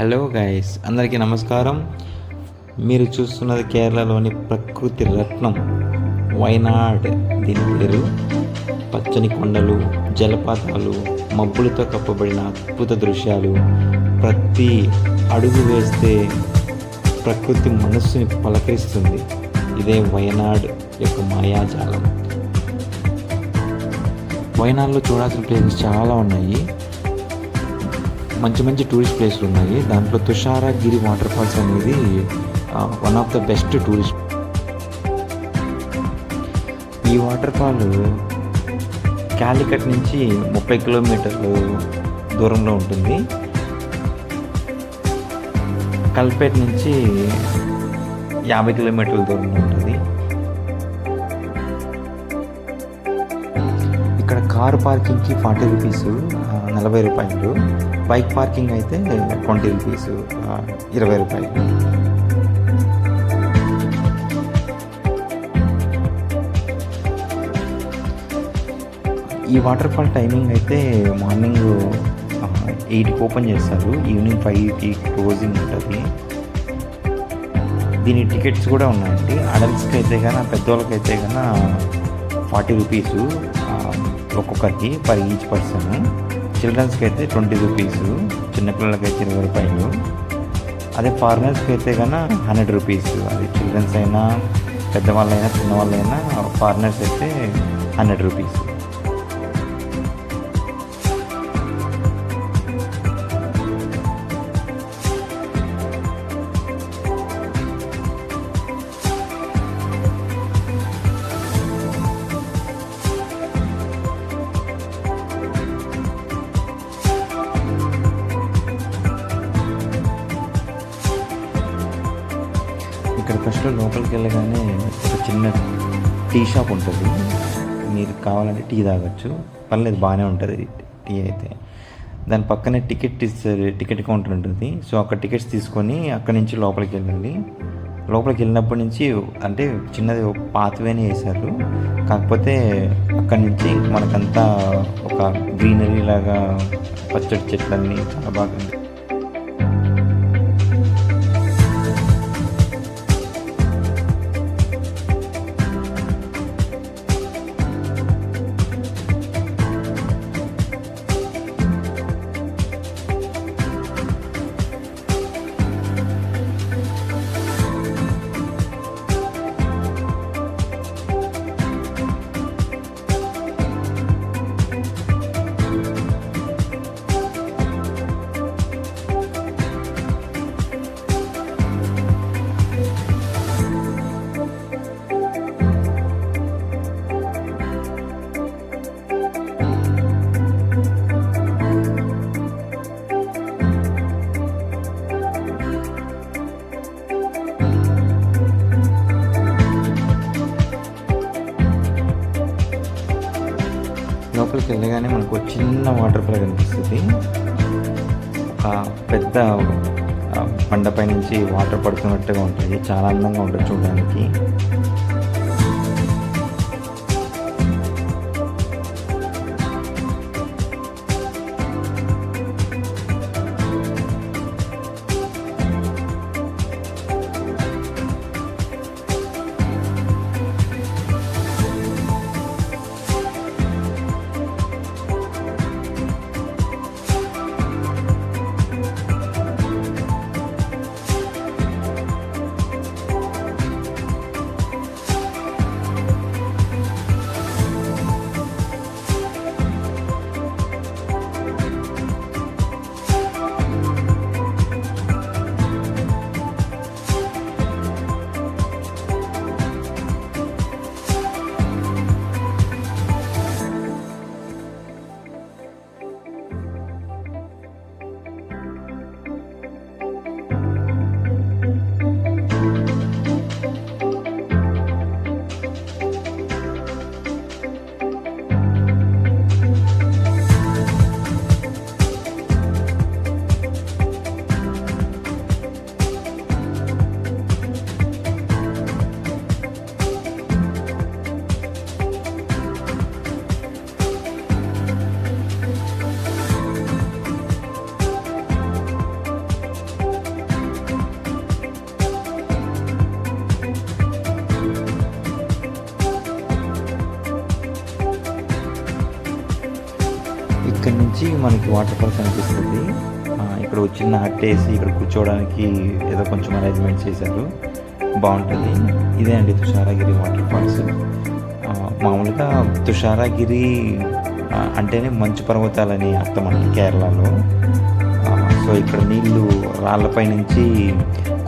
Hello guys, అందరికీ నమస్కారం. మీరు చూస్తున్నది కేరళలోని ప్రకృతి రత్నం వయనాడ్. దీని పేరు. పచ్చని కొండలు, జలపాతాలు, మబ్బులతో కప్పబడిన అద్భుత దృశ్యాలు. ప్రతి అడుగు వేస్తే ప్రకృతి మనస్సుని పలకరిస్తుంది. ఇదే వయనాడ్ యొక్క మాయాజాలం. వయనాడ్లో చూడాల్సిన ప్లేసెస్ చాలా ఉన్నాయి. మంచి మంచి టూరిస్ట్ ప్లేస్లు ఉన్నాయి. దాంట్లో తుషారగిరి వాటర్ ఫాల్స్ అనేది one of the best tourist. ఈ వాటర్ ఫాల్ కాలికట్ నుంచి 30 కిలోమీటర్లు దూరంలో ఉంటుంది. కల్పేట్ నుంచి 50 కిలోమీటర్ల దూరంలో ఉంటుంది. ఇక్కడ కారు పార్కింగ్కి 40 రూపీస్, 40 రూపాయలు. బైక్ పార్కింగ్ అయితే 20 రూపీస్, 20 రూపాయలు. ఈ వాటర్ ఫాల్ టైమింగ్ అయితే మార్నింగ్ 8కి ఓపెన్ చేస్తారు, ఈవినింగ్ 5కి క్లోజింగ్ ఉంటుంది. దీని టికెట్స్ కూడా ఉన్నాయండి. అడల్ట్స్కి అయితే కన్నా, పెద్దవాళ్ళకైతే కన్నా 40 రూపీస్ ఒక్కొక్కరికి పర్ ఈచ్ పర్సన్. చిల్డ్రన్స్కి అయితే 20 రూపీస్, చిన్నపిల్లలకైతే 20 రూపాయలు. అదే ఫారినర్స్కి అయితే కన్నా 100 రూపీస్. అది చిల్డ్రన్స్ అయినా, పెద్దవాళ్ళైనా, చిన్నవాళ్ళైనా. ఫారినర్స్ అయితే 100 రూపీస్. ఇక్కడ ఫస్ట్ లోపలికి వెళ్ళగానే ఒక చిన్న టీ షాప్ ఉంటుంది. మీరు కావాలంటే టీ తాగొచ్చు, పర్లేదు, బాగానే ఉంటుంది టీ అయితే. దాని పక్కనే టికెట్ కౌంటర్ ఉంటుంది. సో అక్కడ టికెట్స్ తీసుకొని అక్కడి నుంచి లోపలికి వెళ్ళాలి. లోపలికి వెళ్ళినప్పటి నుంచి అంటే చిన్నది పాత్వేనే వేశారు. కాకపోతే అక్కడి నుంచి మనకంతా ఒక గ్రీనరీ లాగా, పచ్చడి చెట్లన్నీ చాలా బాగుంది. లోపలికి వెళ్ళగానే మనకు చిన్న వాటర్ ఫాల్ కనిపిస్తుంది. ఒక పెద్ద బండపై నుంచి వాటర్ పడుతున్నట్టుగా ఉంటుంది. చాలా అందంగా ఉంటుంది చూడడానికి. మనకి వాటర్ ఫాల్ కనిపిస్తుంది. ఇక్కడ ఒక చిన్న హట్ వేసి ఇక్కడ కూర్చోవడానికి ఏదో కొంచెం అరేంజ్మెంట్ చేశారు, బాగుంటుంది. ఇదే అండి తుషారగిరి వాటర్ ఫాల్స్. మామూలుగా తుషారగిరి అంటేనే మంచు పర్వతాలని అర్థం మనకి కేరళలో. సో ఇక్కడ నీళ్ళు రాళ్ళపై నుంచి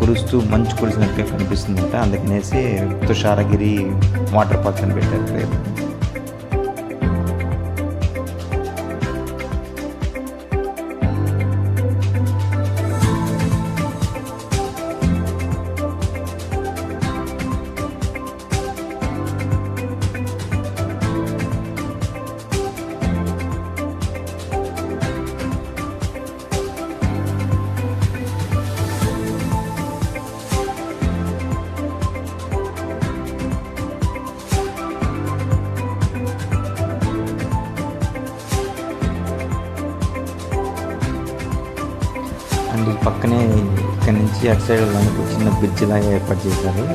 కురుస్తూ మంచు కురిసినట్టుగా కనిపిస్తుందంట, అందుకనేసి తుషారగిరి వాటర్ ఫాల్స్ అని పెట్టారు పేరు. అండ్ ఈ పక్కనే ఇక్కడ నుంచి అటు సైడ్ వెళ్ళడానికి చిన్న బ్రిడ్జ్ లాగా ఏర్పాటు చేశారు.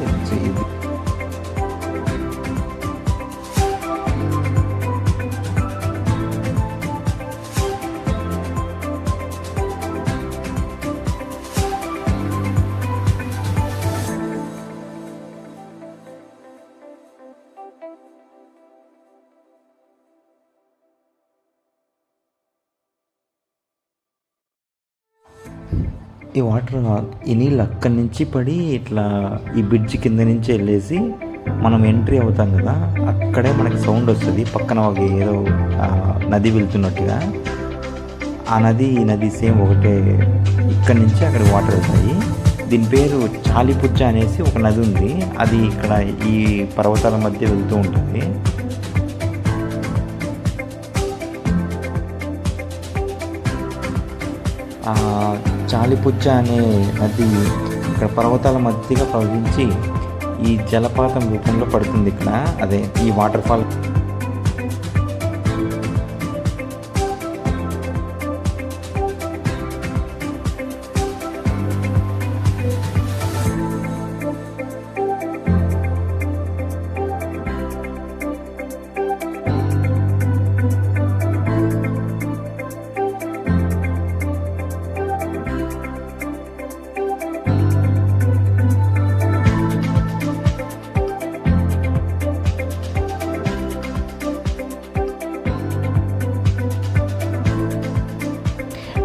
ఈ వాటర్, ఈ నీళ్ళు అక్కడి నుంచి పడి ఇట్లా ఈ బ్రిడ్జ్ కింద నుంచి వెళ్ళేసి మనం ఎంట్రీ అవుతాం కదా, అక్కడే మనకి సౌండ్ వస్తుంది. పక్కన ఒక ఏదో నది వెళ్తున్నట్టుగా. ఆ నది ఈ నది సేమ్ ఒకటే. ఇక్కడి నుంచి అక్కడ వాటర్ అవుతాయి. దీని పేరు చాలిపుచ్చ అనేసి ఒక నది ఉంది. అది ఇక్కడ ఈ పర్వతాల మధ్య వెళ్తూ ఉంటుంది. చాలిపుచ్చ అనే నది ఇక్కడ పర్వతాల మధ్యగా ప్రవహించి ఈ జలపాతం రూపంలో పడుతుంది ఇక్కడ. అదే ఈ వాటర్ ఫాల్.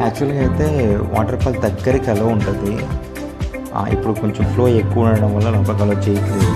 యాక్చువల్గా అయితే వాటర్ ఫాల్ దగ్గరికి అలా ఉంటుంది. ఇప్పుడు కొంచెం ఫ్లో ఎక్కువ ఉండడం వల్ల లోపలికి అలా చేయట్లేదు.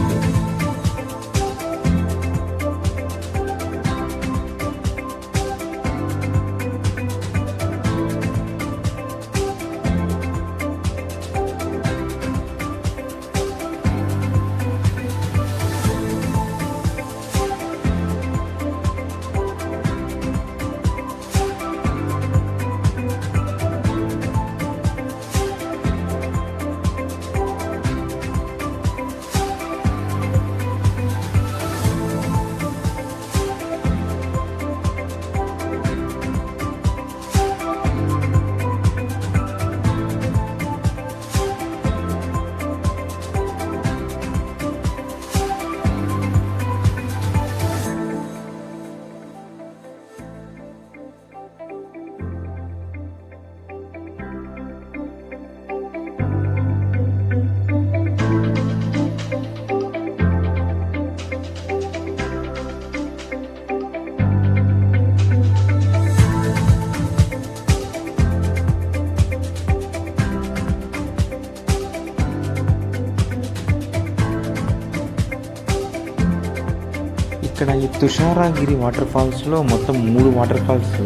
ఇక్కడ ఈ తుషారగిరి వాటర్ ఫాల్స్లో మొత్తం 3 వాటర్ ఫాల్స్.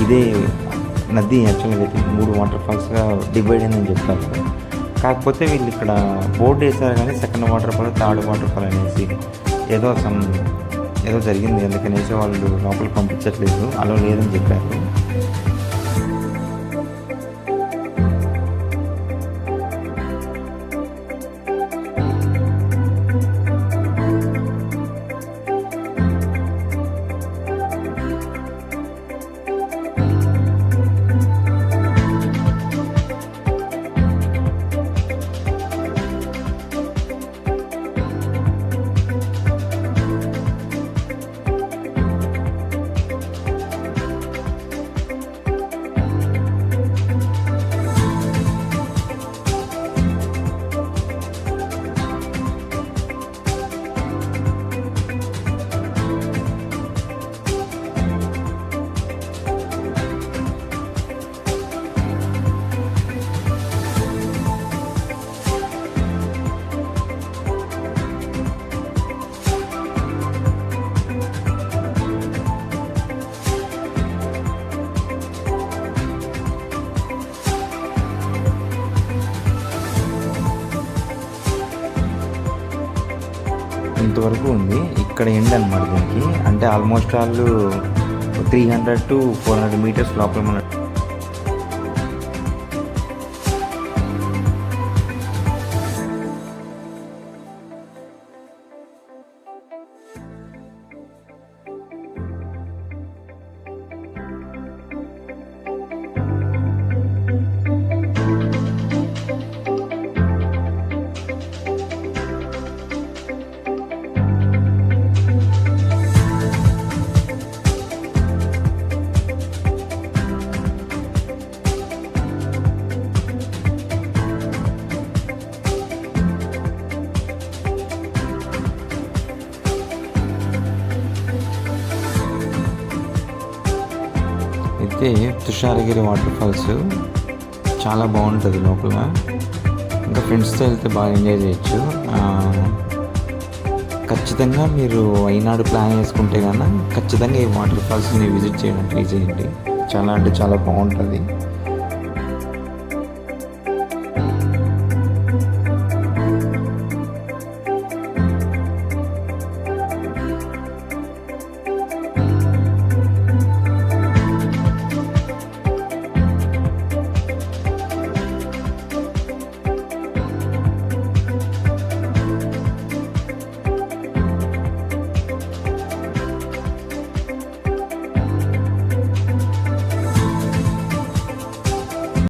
ఇదే నది యాక్చువల్గా అయితే 3 వాటర్ ఫాల్స్గా డివైడ్ అయిందని చెప్తారు. కాకపోతే వీళ్ళు ఇక్కడ బోర్డు వేశారు కానీ second water fall, third water fall అనేసి ఏదో జరిగింది, అందుకనేసి వాళ్ళు లోపలికి పంపించట్లేదు, అలా లేదని చెప్పారు. ఇంతవరకు ఉంది. ఇక్కడ ఎండ్ అనమాట దీనికి. అంటే ఆల్మోస్ట్ వాళ్ళు 300 to 400 మీటర్స్ లోపల మన అయితే తుషారగిరి వాటర్ ఫాల్స్ చాలా బాగుంటుంది లోపల. ఇంకా ఫ్రెండ్స్తో వెళ్తే బాగా ఎంజాయ్ చేయొచ్చు. ఖచ్చితంగా మీరు అయినాడు ప్లాన్ చేసుకుంటే కన్నా ఖచ్చితంగా ఈ వాటర్ ఫాల్స్ని విజిట్ చేయడం ట్రై చేయండి. చాలా అంటే చాలా బాగుంటుంది.